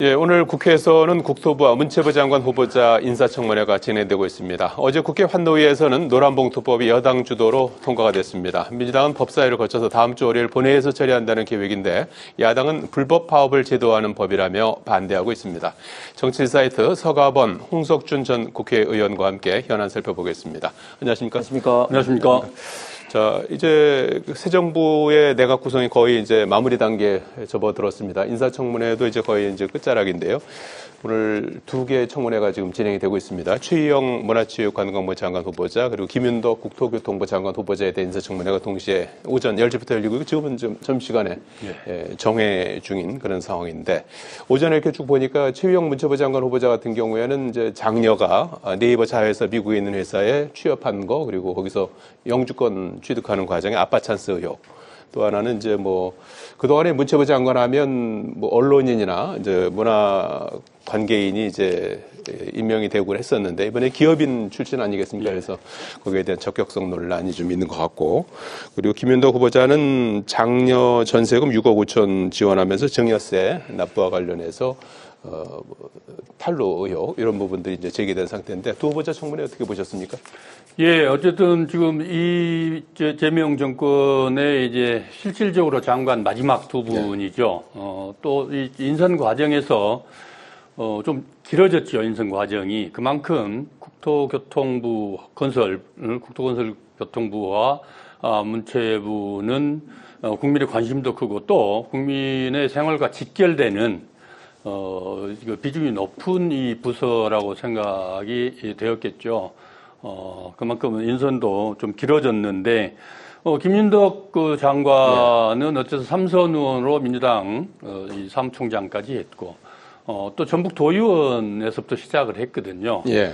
예, 오늘 국회에서는 국토부와 문체부 장관 후보자 인사청문회가 진행되고 있습니다. 어제 국회 환노위에서는 노란봉투법이 여당 주도로 통과가 됐습니다. 민주당은 법사위를 거쳐서 다음 주 월요일 본회의에서 처리한다는 계획인데 야당은 불법 파업을 제도화하는 법이라며 반대하고 있습니다. 정치 사이트 서가번 홍석준 전 국회의원과 함께 현안 살펴보겠습니다. 안녕하십니까? 안녕하십니까? 자, 이제 새 정부의 내각 구성이 거의 이제 마무리 단계에 접어들었습니다. 인사청문회도 이제 거의 이제 끝자락인데요. 오늘 두 개의 청문회가 지금 진행이 되고 있습니다. 최희영 문화체육관광부 장관 후보자 그리고 김윤덕 국토교통부 장관 후보자에 대한 인사청문회가 동시에 오전 10시부터 열리고 있고 지금은 좀 점심시간에 정회 중인 그런 상황인데 오전에 이렇게 쭉 보니까 최희영 문체부 장관 후보자 같은 경우에는 이제 장녀가 네이버 자회사 미국에 있는 회사에 취업한 거 그리고 거기서 영주권 취득하는 과정에 아빠 찬스 의혹. 또 하나는 이제 뭐 그동안에 문체부 장관 하면 뭐 언론인이나 이제 문화 관계인이 이제 임명이 되고 했었는데 이번에 기업인 출신 아니겠습니까? 그래서 거기에 대한 적격성 논란이 좀 있는 것 같고 그리고 김윤덕 후보자는 장녀 전세금 6억 5천 지원하면서 증여세 납부와 관련해서 탈루 의혹 이런 부분들이 이제 제기된 상태인데 두 후보자 청문회 어떻게 보셨습니까? 예, 어쨌든 지금 이 이재명 정권의 이제 실질적으로 장관 마지막 두 분이죠. 또 이 인선 과정에서 좀 길어졌죠, 인선 과정이. 그만큼 국토건설교통부와 문체부는 국민의 관심도 크고 또 국민의 생활과 직결되는 비중이 높은 이 부서라고 생각이 되었겠죠. 그만큼 인선도 좀 길어졌는데, 김윤덕 장관은 어째서 삼선 의원으로 민주당 이 사무총장까지 했고, 또 전북 도의원에서부터 시작을 했거든요. 예.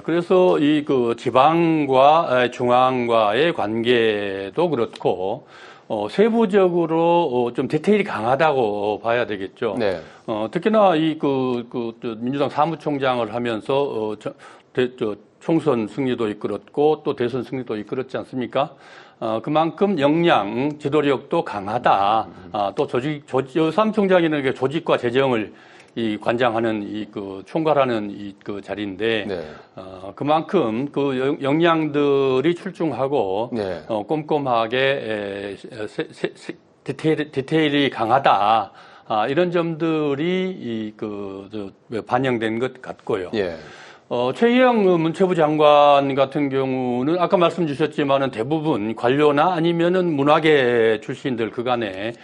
그래서 이 지방과 중앙과의 관계도 그렇고, 세부적으로 좀 디테일이 강하다고 봐야 되겠죠. 네. 특히나 이 민주당 사무총장을 하면서 총선 승리도 이끌었고 또 대선 승리도 이끌었지 않습니까? 그만큼 역량, 지도력도 강하다. 또 사무총장이라는 게 조직과 재정을 관장하는 총괄하는 자리인데, 네. 그만큼 역량들이 출중하고, 네. 꼼꼼하게, 디테일이 강하다. 이런 점들이 반영된 것 같고요. 예. 최희영 문체부 장관 같은 경우는 아까 말씀 주셨지만은 대부분 관료나 아니면은 문화계 출신들 그간에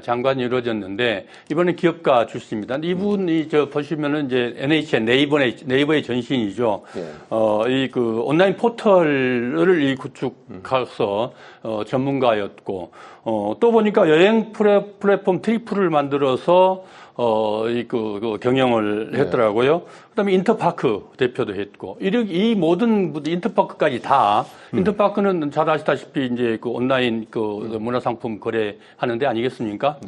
장관이 이루어졌는데 이번엔 기업가 출신입니다. 이분이 보시면은 이제 NHN 네이버의 전신이죠. 예. 온라인 포털을 구축해서 전문가였고 또 보니까 여행 플랫폼 트리플을 만들어서 경영을 했더라고요. 그다음에 인터파크 대표도 했고, 이 모든 인터파크까지 다, 인터파크는 잘 아시다시피 이제 온라인 문화상품 거래하는 데 아니겠습니까?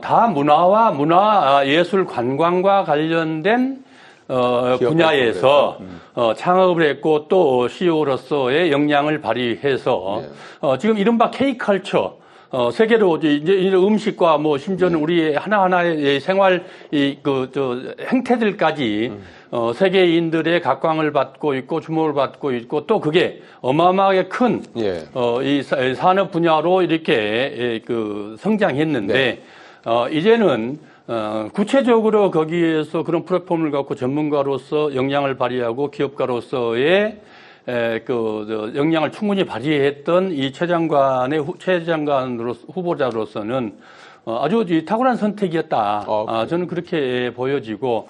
다 문화 예술 관광과 관련된 분야에서 창업을 했고 또 CEO로서의 역량을 발휘해서 지금 이른바 K컬처 세계로 이제 음식과 뭐 심지어는 우리의 하나하나의 생활 행태들까지 세계인들의 각광을 받고 있고 주목을 받고 있고 또 그게 어마어마하게 큰 이 산업 분야로 이렇게 성장했는데 네. 이제는 구체적으로 거기에서 그런 플랫폼을 갖고 전문가로서 역량을 발휘하고 기업가로서의 역량을 충분히 발휘했던 이 최 장관 후보자로서는 아주 탁월한 선택이었다. 저는 그렇게 보여지고,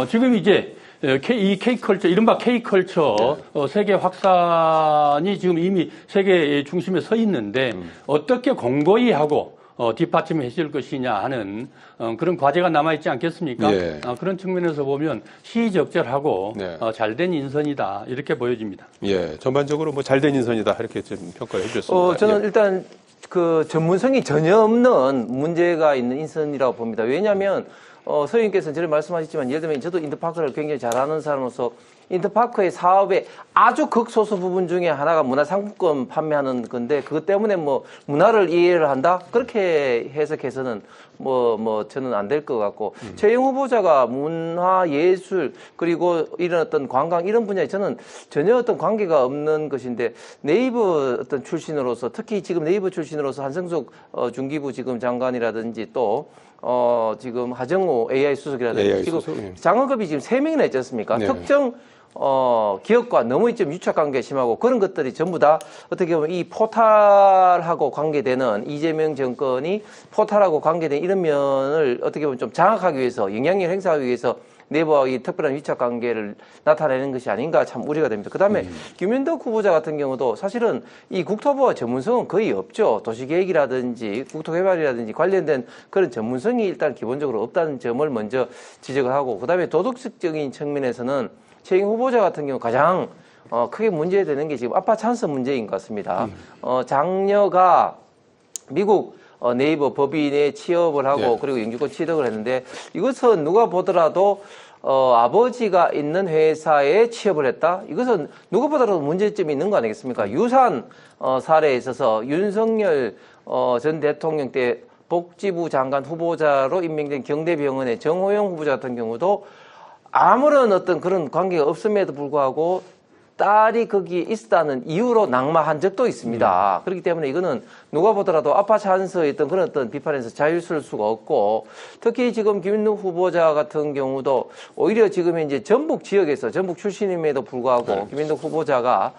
지금 이제 이 K컬처, 이른바 K컬처 세계 확산이 지금 이미 세계 중심에 서 있는데 어떻게 공고히 하고 뒷받침해 줄 것이냐 하는 그런 과제가 남아있지 않겠습니까? 예. 그런 측면에서 보면 시의적절하고 잘된 인선이다 이렇게 보여집니다. 예, 전반적으로 뭐 잘된 인선이다 이렇게 좀 평가를 해주셨습니다. 저는 일단 전문성이 전혀 없는 문제가 있는 인선이라고 봅니다. 왜냐하면 서영님께서는 저를 말씀하셨지만 예를 들면 저도 인터파크를 굉장히 잘하는 사람으로서 인터파크의 사업의 아주 극소수 부분 중에 하나가 문화상품권 판매하는 건데 그것 때문에 뭐 문화를 이해를 한다? 그렇게 해석해서는 저는 안 될 것 같고 최영 후보자가 문화, 예술 그리고 이런 어떤 관광 이런 분야에 저는 전혀 어떤 관계가 없는 것인데 네이버 어떤 출신으로서 특히 지금 네이버 출신으로서 한성숙 중기부 지금 장관이라든지 또 지금 하정우 AI 수석이라든지 AI 지금 수석, 예. 장관급이 지금 3명이나 있지 않습니까? 네. 특정 기업과 너무 좀 유착 관계 심하고 그런 것들이 전부 다 어떻게 보면 이 포탈하고 관계되는 이재명 정권이 포탈하고 관계된 이런 면을 어떻게 보면 좀 장악하기 위해서 영향력을 행사하기 위해서 네이버와 이 특별한 유착 관계를 나타내는 것이 아닌가 참 우려가 됩니다. 그 다음에 김윤덕 후보자 같은 경우도 사실은 이 국토부와 전문성은 거의 없죠. 도시계획이라든지 국토개발이라든지 관련된 그런 전문성이 일단 기본적으로 없다는 점을 먼저 지적을 하고 그 다음에 도덕적인 측면에서는 최영 후보자 같은 경우 가장 크게 문제되는 게 지금 아빠 찬스 문제인 것 같습니다. 장녀가 미국 네이버 법인에 취업을 하고 네. 그리고 영주권 취득을 했는데 이것은 누가 보더라도 아버지가 있는 회사에 취업을 했다. 이것은 누가 보더라도 문제점이 있는 거 아니겠습니까? 유산 사례에 있어서 윤석열 전 대통령 때 복지부 장관 후보자로 임명된 경대병원의 정호영 후보자 같은 경우도 아무런 어떤 그런 관계가 없음에도 불구하고 딸이 거기에 있다는 이유로 낙마한 적도 있습니다. 그렇기 때문에 이거는 누가 보더라도 아빠 찬스에 있던 그런 어떤 비판에서 자유스러울 수가 없고 특히 지금 김윤덕 후보자 같은 경우도 오히려 지금 이제 전북 지역에서 전북 출신임에도 불구하고 김윤덕 후보자가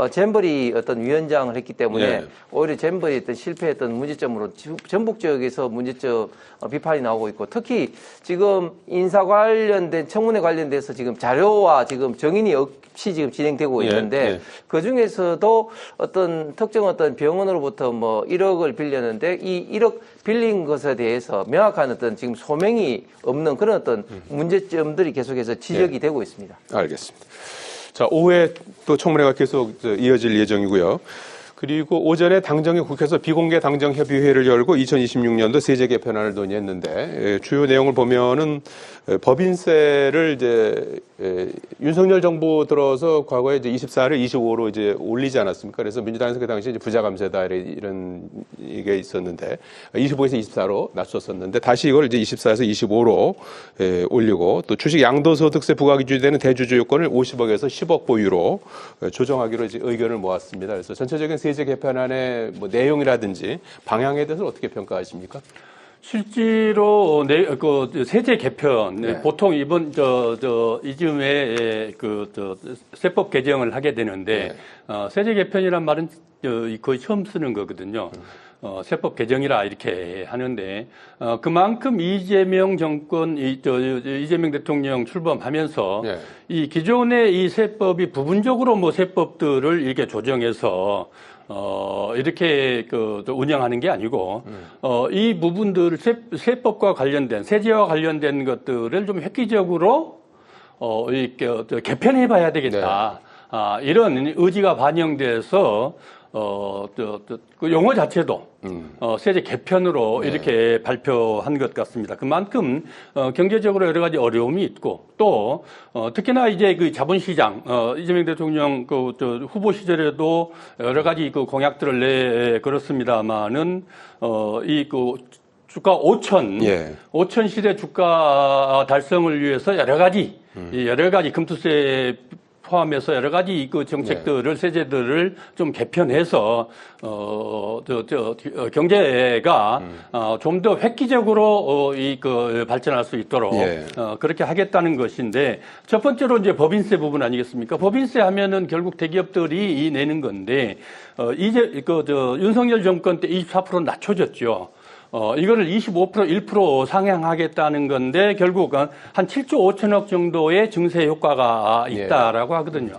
잼버리 어떤 위원장을 했기 때문에 오히려 잼버리 어떤 실패했던 문제점으로 전북 지역에서 문제점 비판이 나오고 있고 특히 지금 인사 관련된 청문회 관련돼서 지금 자료와 지금 정인이 없이 지금 진행되고 있는데 그 중에서도 어떤 특정 어떤 병원으로부터 뭐 1억을 빌렸는데 이 1억 빌린 것에 대해서 명확한 어떤 지금 소명이 없는 그런 어떤 문제점들이 계속해서 지적이 되고 있습니다. 알겠습니다. 자, 오후에 또 청문회가 계속 이어질 예정이고요. 그리고 오전에 당정이 국회에서 비공개 당정협의회를 열고 2026년도 세제 개편안을 논의했는데 주요 내용을 보면은 법인세를 이제 윤석열 정부 들어서 과거에 이제 24를 25로 이제 올리지 않았습니까? 그래서 민주당에서 그 당시에 이제 부자 감세다 이런 이게 있었는데 25에서 24로 낮췄었는데 다시 이걸 이제 24에서 25로 올리고 또 주식 양도소득세 부과 기준이 되는 대주주 요건을 50억에서 10억 보유로 조정하기로 이제 의견을 모았습니다. 그래서 전체적인 세제 개편안의 뭐 내용이라든지 방향에 대해서 어떻게 평가하십니까? 실제로 세제 개편 보통 이번 이즈음에 세법 개정을 하게 되는데 세제 개편이란 말은 거의 처음 쓰는 거거든요. 세법 개정이라 이렇게 하는데 그만큼 이재명 정권 이재명 대통령 출범하면서 이 기존의 이 세법이 부분적으로 뭐 세법들을 이렇게 조정해서 이렇게 운영하는 게 아니고 이 부분들을 세법과 관련된 세제와 관련된 것들을 좀 획기적으로 개편해 봐야 되겠다. 이런 의지가 반영돼서 그 용어 자체도 세제 개편으로 이렇게 발표한 것 같습니다. 그만큼 경제적으로 여러 가지 어려움이 있고 또 특히나 이제 그 자본시장 이재명 대통령 후보 시절에도 여러 가지 그 공약들을 내 그렇습니다만은 주가 5천 시대 주가 달성을 위해서 여러 가지 금투세 포함해서 여러 가지 그 정책들을 세제들을 좀 개편해서 경제가 좀 더 획기적으로 발전할 수 있도록 그렇게 하겠다는 것인데 첫 번째로 이제 법인세 부분 아니겠습니까? 법인세 하면은 결국 대기업들이 내는 건데 윤석열 정권 때 24% 낮춰졌죠. 이거를 25%, 1% 상향하겠다는 건데 결국 한 7조 5천억 정도의 증세 효과가 있다라고 하거든요.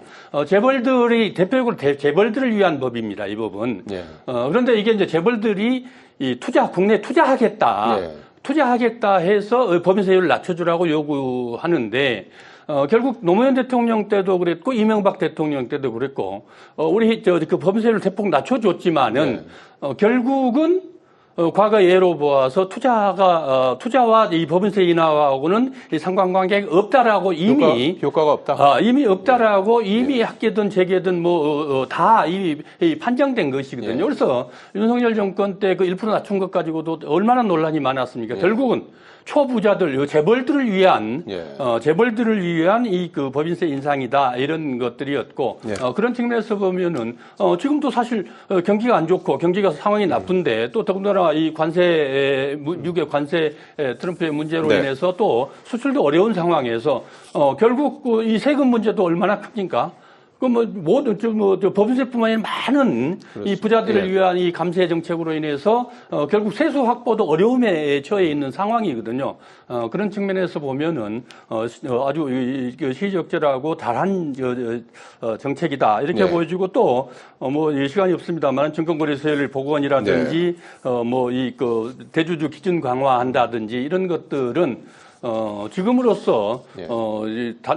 재벌들이 대표적으로 재벌들을 위한 법입니다. 이 법은. 그런데 이게 이제 재벌들이 국내 투자하겠다. 투자하겠다 해서 법인세율을 낮춰주라고 요구하는데 결국 노무현 대통령 때도 그랬고 이명박 대통령 때도 그랬고 우리 그 법인세율을 대폭 낮춰줬지만은 결국은 과거 예로 보아서 투자와 이 법인세 인하하고는 이 상관관계가 없다라고 이미 효과가 없다. 이미 없다라고 이미 학계든 재계든 다 이미 판정된 것이거든요. 그래서 윤석열 정권 때 그 1% 낮춘 것 가지고도 얼마나 논란이 많았습니까? 결국은 초부자들, 재벌들을 위한 이 그 법인세 인상이다 이런 것들이었고 그런 측면에서 보면은 지금도 사실 경기가 안 좋고 경기가 상황이 나쁜데 또 더군다나 이 미국의 관세 트럼프의 문제로 인해서 또 수출도 어려운 상황에서 결국 이 세금 문제도 얼마나 큽니까? 법인세뿐만 아니라 많은 이 부자들을 위한 이 감세 정책으로 인해서 결국 세수 확보도 어려움에 처해 있는 상황이거든요. 그런 측면에서 보면은 아주 시적절하고 달한 정책이다 이렇게 보여지고 또 시간이 없습니다만 증권거래소를 복원이라든지 대주주 기준 강화한다든지 이런 것들은 지금으로서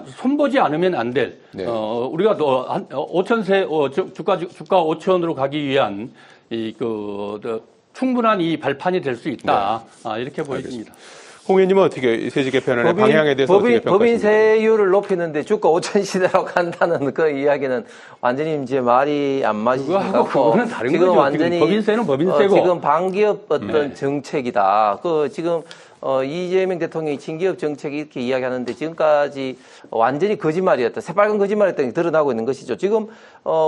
손보지 않으면 안 될 우리가 또 한 5천세 주가 5천으로 가기 위한 충분한 이 발판이 될 수 있다. 이렇게 보여집니다. 홍 의원님은 어떻게 세제 개편안의 방향에 대해서 어떻게 평가하십니까? 법인세율을 높이는데 주가 5천 시대로 간다는 그 이야기는 완전히 이제 말이 안 맞으신 것 같고 그거는 다른 지금 거죠. 완전히 법인세는 법인세고 지금 반기업 어떤 정책이다. 지금 이재명 대통령이 친기업 정책이 이렇게 이야기하는데 지금까지 완전히 거짓말이었다. 새빨간 거짓말이었다는 게 드러나고 있는 것이죠. 지금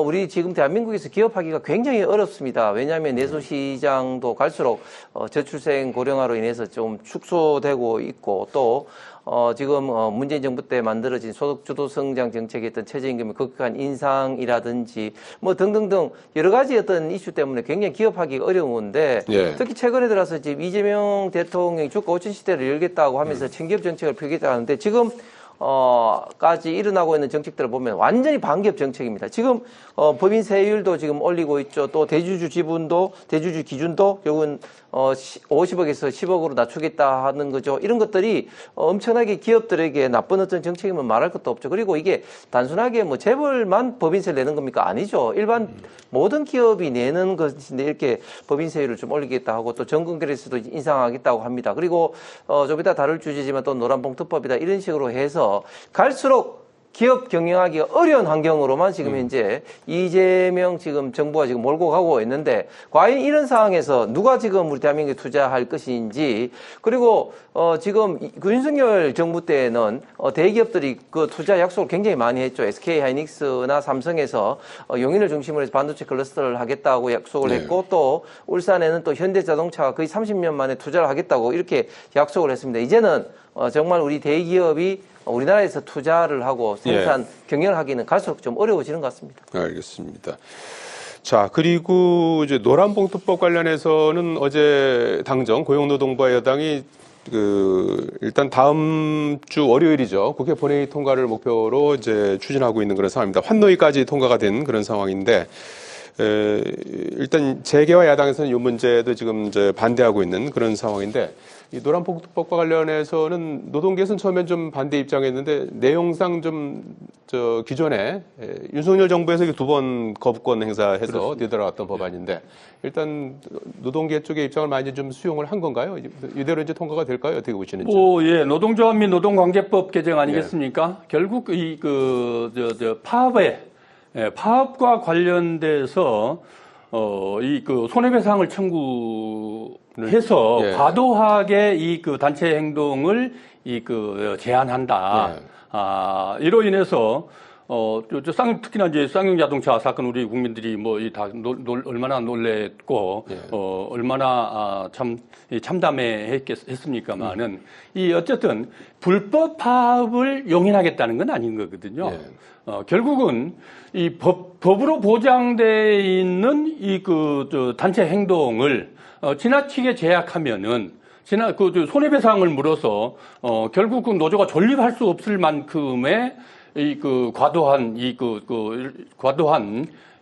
우리 지금 대한민국에서 기업하기가 굉장히 어렵습니다. 왜냐하면 내수시장도 갈수록 저출생 고령화로 인해서 좀 축소되고 있고 또 지금 문재인 정부 때 만들어진 소득주도 성장 정책의 어떤 최저임금의 급격한 인상이라든지 등등등 여러 가지 어떤 이슈 때문에 굉장히 기업하기가 어려운데 특히 최근에 들어서 지금 이재명 대통령이 주가 5천 시대를 열겠다고 하면서 친기업 정책을 펴겠다고 하는데 지금 까지 일어나고 있는 정책들을 보면 완전히 반기업 정책입니다. 지금 법인세율도 지금 올리고 있죠. 또 대주주 기준도 결국은 50억에서 10억으로 낮추겠다 하는 거죠. 이런 것들이 엄청나게 기업들에게 나쁜 어떤 정책이면 말할 것도 없죠. 그리고 이게 단순하게 재벌만 법인세를 내는 겁니까? 아니죠. 일반 모든 기업이 내는 것인데 이렇게 법인세율을 좀 올리겠다 하고 또 정권거래소도 인상하겠다고 합니다. 그리고 좀 이따 다룰 주제지만 또 노란봉투법이다 이런 식으로 해서 갈수록 기업 경영하기가 어려운 환경으로만 지금 현재 이재명 지금 정부가 지금 몰고 가고 있는데 과연 이런 상황에서 누가 지금 우리 대한민국에 투자할 것인지 그리고 지금 윤석열 정부 때는 대기업들이 그 투자 약속을 굉장히 많이 했죠. SK 하이닉스나 삼성에서 용인을 중심으로 해서 반도체 클러스터를 하겠다고 약속을 했고 또 울산에는 또 현대자동차가 거의 30년 만에 투자를 하겠다고 이렇게 약속을 했습니다. 이제는 정말 우리 대기업이 우리나라에서 투자를 하고 생산 경영을 하기는 갈수록 좀 어려워지는 것 같습니다. 알겠습니다. 자, 그리고 이제 노란봉투법 관련해서는 어제 당정 고용노동부와 여당이 일단 다음 주 월요일이죠. 국회 본회의 통과를 목표로 이제 추진하고 있는 그런 상황입니다. 환노위까지 통과가 된 그런 상황인데 일단 재계와 야당에서는 이 문제도 지금 이제 반대하고 있는 그런 상황인데 이 노란봉투법과 관련해서는 노동계에서는 처음엔 좀 반대 입장이었는데 내용상 기존에 윤석열 정부에서 2번 거부권 행사해서 뒤돌아왔던 법안인데 일단 노동계 쪽의 입장을 많이 좀 수용을 한 건가요? 이대로 이제 통과가 될까요? 어떻게 보시는지? 노동조합 및 노동관계법 개정 아니겠습니까? 결국 파업과 관련돼서 손해배상을 청구해서 과도하게 단체 행동을 제한한다. 이로 인해서 특히나 이제 쌍용 자동차 사건 우리 국민들이 얼마나 놀랬고 얼마나 참담해했습니까만은 어쨌든 불법 파업을 용인하겠다는 건 아닌 거거든요. 결국은 이 법으로 보장돼 있는 단체 행동을 지나치게 제약하면 손해배상을 물어서 결국 노조가 존립할 수 없을 만큼의 과도한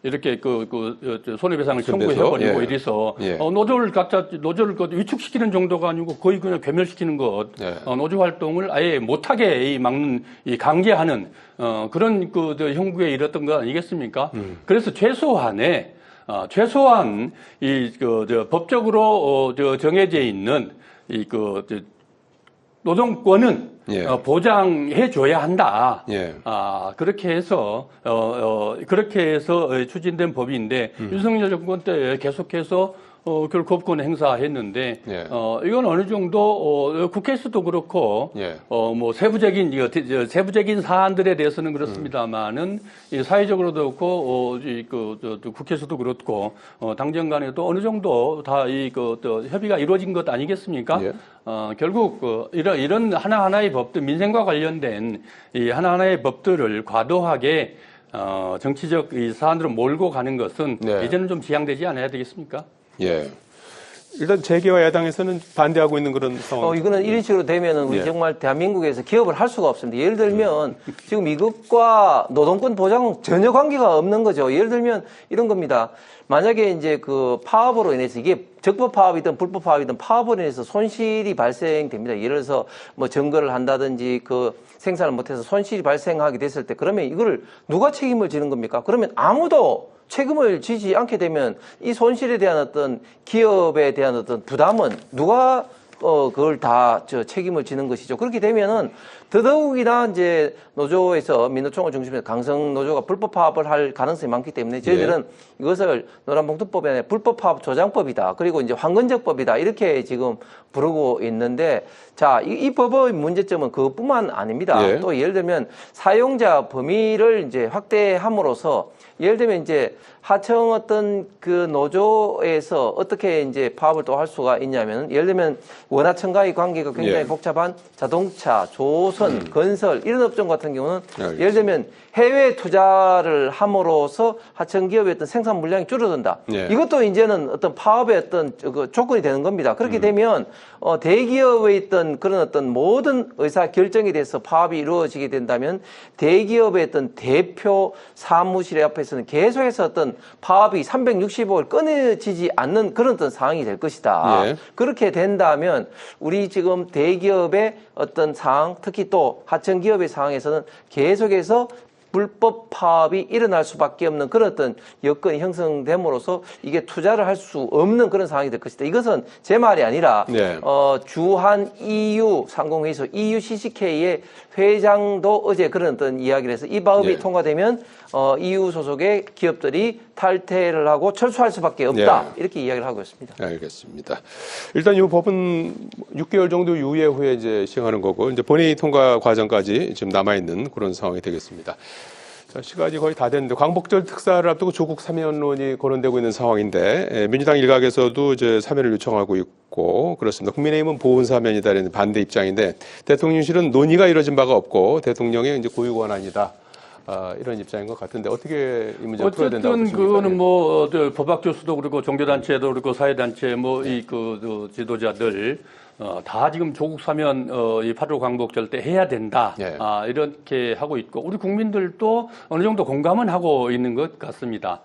이렇게 손해배상을 청구해버리고 이래서 노조를 위축시키는 정도가 아니고 거의 그냥 괴멸시키는 것, 노조 활동을 아예 못하게 막는 강제하는 그런 형국에 이르렀던 거 아니겠습니까? 그래서 최소한의 최소한 법적으로 정해져 있는 노동권은 예. 보장해 줘야 한다. 예. 그렇게 해서 추진된 법인데 윤석열 정권 때 계속해서 그걸 거부권 행사했는데 예. 이건 어느 정도 국회에서도 그렇고 예. 뭐 세부적인 사안들에 대해서는 그렇습니다만은 사회적으로도 그렇고 국회에서도 그렇고 당정 간에도 어느 정도 다 협의가 이루어진 것 아니겠습니까? 예. 결국 이런 하나하나의 법들, 민생과 관련된 이 하나하나의 법들을 과도하게 정치적 이 사안으로 몰고 가는 것은 네. 이제는 좀 지양되지 않아야 되겠습니까? 예. 일단 재계와 야당에서는 반대하고 있는 그런 상황. 이거는 이런 식으로 되면은 우리 예. 정말 대한민국에서 기업을 할 수가 없습니다. 예를 들면 지금 이것과 노동권 보장 전혀 관계가 없는 거죠. 예를 들면 이런 겁니다. 만약에 이제 그 파업으로 인해서 이게 적법 파업이든 불법 파업이든 파업으로 인해서 손실이 발생됩니다. 예를 들어서 뭐 점거를 한다든지 그 생산을 못해서 손실이 발생하게 됐을 때 그러면 이걸 누가 책임을 지는 겁니까? 그러면 아무도 책임을 지지 않게 되면 이 손실에 대한 어떤 기업에 대한 어떤 부담은 누가 그걸 다 책임을 지는 것이죠. 그렇게 되면은 더더욱이나 이제 노조에서 민노총을 중심해서 강성 노조가 불법 파업을 할 가능성이 많기 때문에 저희들은 이것을 노란봉투법에 아니라 불법 파업 조장법이다. 그리고 이제 황건적법이다. 이렇게 지금 부르고 있는데 자, 이 법의 문제점은 그것뿐만 아닙니다. 예. 또 예를 들면 사용자 범위를 이제 확대함으로써 예를 들면 이제 하청 어떤 그 노조에서 어떻게 이제 파업을 또 할 수가 있냐면 예를 들면 원하청과의 관계가 굉장히 예. 복잡한 자동차, 조선, 건설 이런 업종 같은 경우는 알겠습니다. 예를 들면 해외 투자를 함으로써 하청 기업의 어떤 생산 물량이 줄어든다. 예. 이것도 이제는 어떤 파업의 어떤 그 조건이 되는 겁니다. 그렇게 되면 대기업에 있던 그런 어떤 모든 의사 결정에 대해서 파업이 이루어지게 된다면 대기업의 어떤 대표 사무실의 앞에서는 계속해서 어떤 파업이 365일 끊어지지 않는 그런 어떤 상황이 될 것이다. 예. 그렇게 된다면 우리 지금 대기업의 어떤 상황, 특히 또 하청기업의 상황에서는 계속해서 불법 파업이 일어날 수밖에 없는 그런 어떤 여건이 형성됨으로써 이게 투자를 할 수 없는 그런 상황이 될 것이다. 이것은 제 말이 아니라 네. 주한 EU 상공회의소 EU CCK의 회장도 어제 그런 어떤 이야기를 해서 이 법이 네. 통과되면 EU 소속의 기업들이 탈퇴를 하고 철수할 수밖에 없다. 네. 이렇게 이야기를 하고 있습니다. 알겠습니다. 일단 이 법은 6개월 정도 유예 후에 이제 시행하는 거고 이제 본회의 통과 과정까지 지금 남아 있는 그런 상황이 되겠습니다. 자, 시간이 거의 다 됐는데 광복절 특사를 앞두고 조국 사면론이 거론되고 있는 상황인데 민주당 일각에서도 이제 사면을 요청하고 있고 그렇습니다. 국민의힘은 보훈 사면이다라는 반대 입장인데 대통령실은 논의가 이뤄진 바가 없고 대통령의 이제 고유 권한이다. 이런 입장인 것 같은데 어떻게 이 문제를 풀어야 된다고 어쨌든 보십니까? 그거는 뭐 법학교수도 그렇고 종교단체도 그렇고 사회단체 뭐 이 지도자들 다 지금 조국 사면 이 8.15 광복절 때 해야 된다. 예. 이렇게 하고 있고 우리 국민들도 어느 정도 공감은 하고 있는 것 같습니다.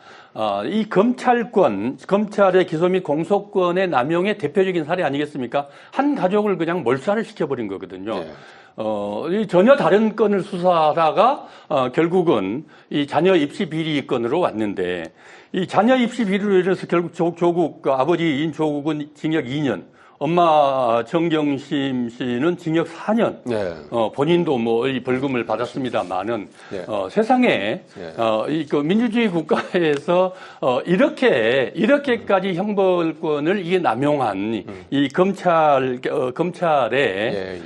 이 검찰의 기소 및 공소권의 남용의 대표적인 사례 아니겠습니까? 한 가족을 그냥 몰살을 시켜버린 거거든요. 예. 이 전혀 다른 건을 수사하다가 결국은 이 자녀 입시 비리 건으로 왔는데 이 자녀 입시 비리로 인해서 결국 조국 아버지인 조국은 징역 2년, 엄마 정경심 씨는 징역 4년. 네. 본인도 뭐 이 벌금을 받았습니다만은 네. 세상에 이 민주주의 국가에서 이렇게까지 형벌권을 이게 남용한 이 검찰의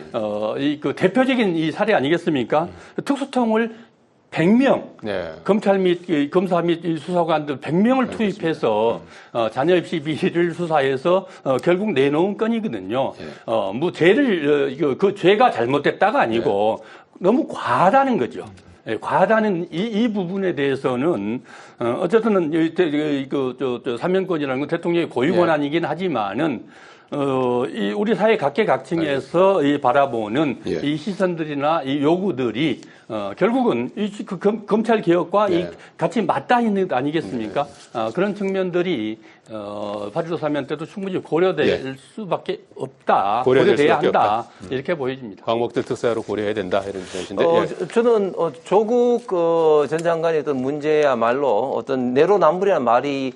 이 대표적인 이 사례 아니겠습니까? 특수통을 100명, 네. 검찰 및 검사 및 수사관들 100명을 투입해서 자녀 입시 비리를 수사해서 결국 내놓은 건이거든요. 뭐 죄를 그 죄가 잘못됐다가 아니고 너무 과하다는 거죠. 과하다는 이 부분에 대해서는 어쨌든 사면권이라는 건 대통령의 고유 권한이긴 하지만은 이 우리 사회 각계각층에서 이 바라보는 이 시선들이나 이 요구들이 결국은 검찰 개혁과 이 같이 맞닿아 있는 것 아니겠습니까? 그런 측면들이 8.15 사면 때도 충분히 고려될 수밖에 없다. 고려돼야 한다. 이렇게 보여집니다. 광복절 특사로 고려해야 된다 이런 뜻인데. 저는 조국 전 장관의 어떤 문제야말로 어떤 내로남불이라는 말이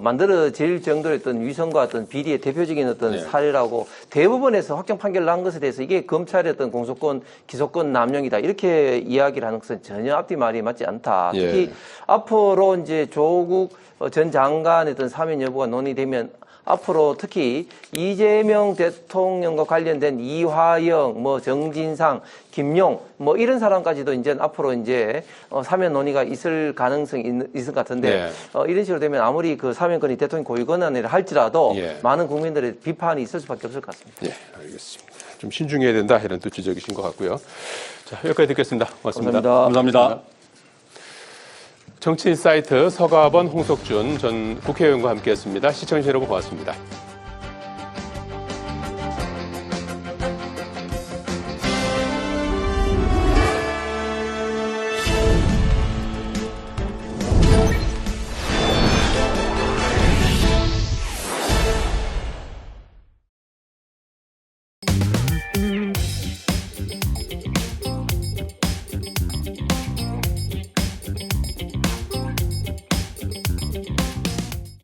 만들어질 정도의 어떤 위선과 어떤 비리의 대표적인 어떤 네. 사례라고 대법원에서 확정 판결을 난 것에 대해서 이게 검찰의 어떤 공소권, 기소권 남용이다. 이렇게 이야기를 하는 것은 전혀 앞뒤 말이 맞지 않다. 특히 예. 앞으로 이제 조국 전 장관의 어떤 사면 여부가 논의되면 앞으로 특히 이재명 대통령과 관련된 이화영, 뭐 정진상, 김용, 뭐 이런 사람까지도 이제 앞으로 이제 사면 논의가 있을 가능성이 있을 것 같은데 네. 이런 식으로 되면 아무리 그 사면권이 대통령 고유 권한이라 할지라도 예. 많은 국민들의 비판이 있을 수밖에 없을 것 같습니다. 예, 알겠습니다. 좀 신중해야 된다 이런 또 지적이신 것 같고요. 자, 여기까지 듣겠습니다. 고맙습니다. 감사합니다. 정치인 사이트 서가번 홍석준 전 국회의원과 함께했습니다. 시청자 여러분 고맙습니다.